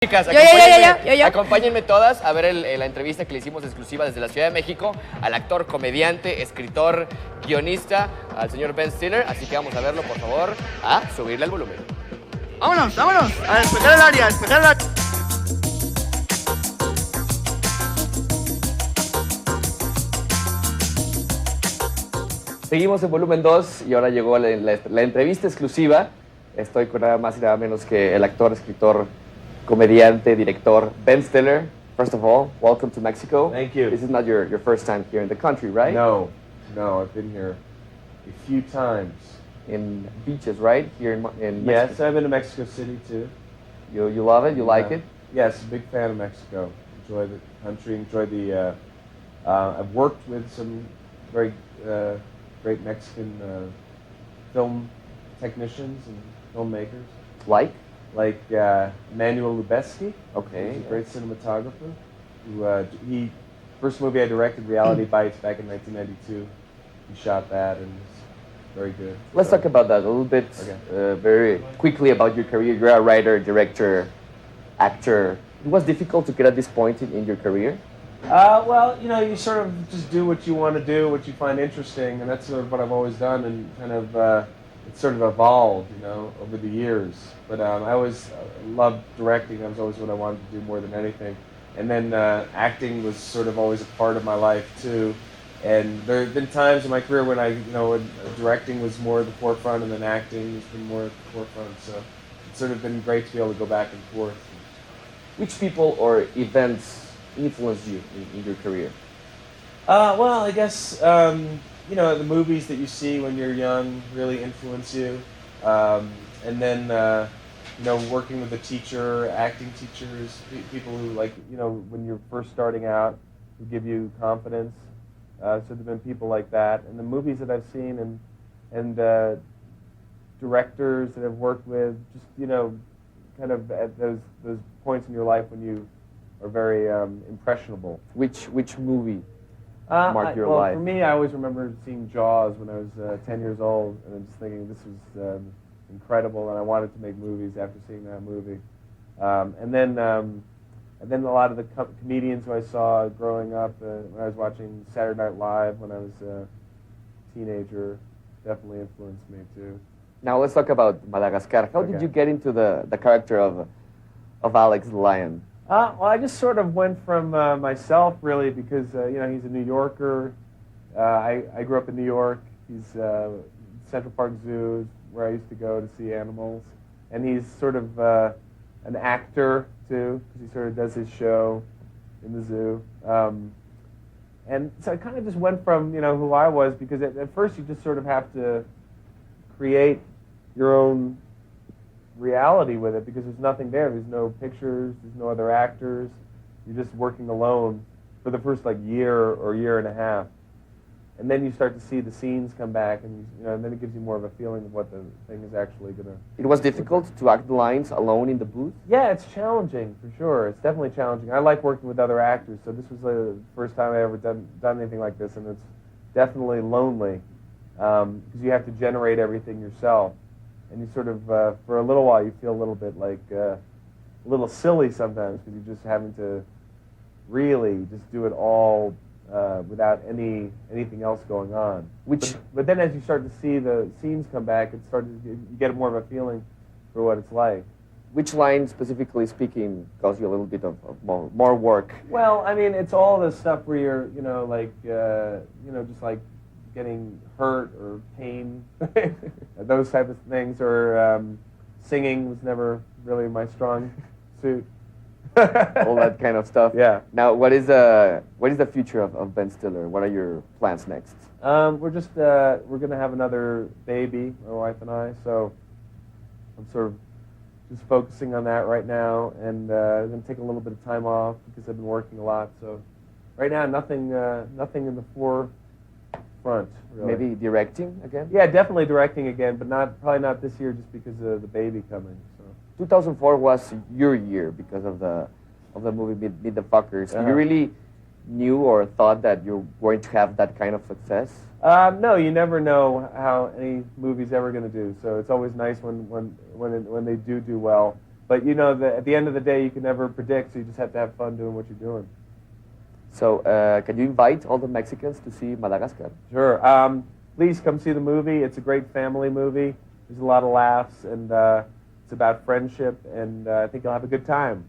Chicas, Yo. acompáñenme todas a ver la entrevista que le hicimos exclusiva desde la Ciudad de México al actor, comediante, escritor, guionista, al señor Ben Stiller. Así que vamos a verlo, por favor, a subirle el volumen. Vámonos, a despejar el área, Seguimos en volumen 2 y ahora llegó la entrevista exclusiva. Estoy con nada más y nada menos que el actor, escritor, comediante, director Ben Stiller. First of all, welcome to Mexico. Thank you. This is not your first time here in the country, right? No, I've been here a few times. In beaches, right? Here in Mexico. Yes, I've been to Mexico City too. You love it? You like it? Yes, big fan of Mexico. Enjoy the country, enjoy the... I've worked with some very great Mexican film technicians and filmmakers. Like Manuel Lubezki. Okay. He's a great cinematographer. Who first movie I directed, Reality Bites, back in 1992. He shot that and it's very good. Let's talk about that a little bit, very quickly about your career. You're a writer, director, actor. It was difficult to get at this point in your career? Well, you sort of just do what you want to do, what you find interesting, and that's sort of what I've always done, and kind of it's sort of evolved, over the years. But I always loved directing. That was always what I wanted to do more than anything. And then acting was sort of always a part of my life too. And there have been times in my career when when directing was more at the forefront, and then acting has been more at the forefront. So it's sort of been great to be able to go back and forth. Which people or events influenced you in your career? Well, I guess the movies that you see when you're young really influence you, and then working with a teacher, acting teachers, people who when you're first starting out, who give you confidence. So there've been people like that, and the movies that I've seen and directors that I've worked with, just kind of at those points in your life when you are very impressionable. Which movie marked your life? For me, I always remember seeing Jaws when I was 10 years old, and I'm just thinking this was incredible, and I wanted to make movies after seeing that movie. And then a lot of the comedians who I saw growing up, when I was watching Saturday Night Live when I was a teenager, definitely influenced me too. Now let's talk about Madagascar. How did you get into the character of Alex the Lion? Well, I just sort of went from myself, really, because he's a New Yorker. I grew up in New York. He's Central Park Zoo, where I used to go to see animals, and he's sort of an actor too, because he sort of does his show in the zoo. And so I kind of just went from who I was, because at first you just sort of have to create your own reality with it, because there's nothing there. There's no pictures, there's no other actors. You're just working alone for the first year or year and a half. And then you start to see the scenes come back, and and then it gives you more of a feeling of what the thing is actually going to... It was difficult to act the lines alone in the booth? Yeah, it's challenging, for sure. It's definitely challenging. I like working with other actors, so this was the first time I ever done anything like this, and it's definitely lonely, because you have to generate everything yourself. And you sort of, for a little while, you feel a little bit a little silly sometimes, because you're just having to really just do it all without anything else going on. But then as you start to see the scenes come back, you get more of a feeling for what it's like. Which line, specifically speaking, caused you a little bit of more work? Well, I mean, it's all the stuff where you're, just like getting hurt or pain, those type of things, or singing was never really my strong suit. All that kind of stuff. Yeah. Now, what is the future of Ben Stiller? What are your plans next? We're going to have another baby, my wife and I, so I'm sort of just focusing on that right now, and I'm going to take a little bit of time off because I've been working a lot. So right now, nothing in the forefront, really. Maybe directing again? Yeah, definitely directing again, but probably not this year, just because of the baby coming. So 2004 was your year because of the movie Meet the Fuckers. You really knew or thought that you're going to have that kind of success? No, you never know how any movie's ever going to do. So it's always nice when they do well. But you know, at the end of the day, you can never predict, so you just have to have fun doing what you're doing. So, can you invite all the Mexicans to see Madagascar? Sure. Please come see the movie. It's a great family movie. There's a lot of laughs, and it's about friendship, and I think you'll have a good time.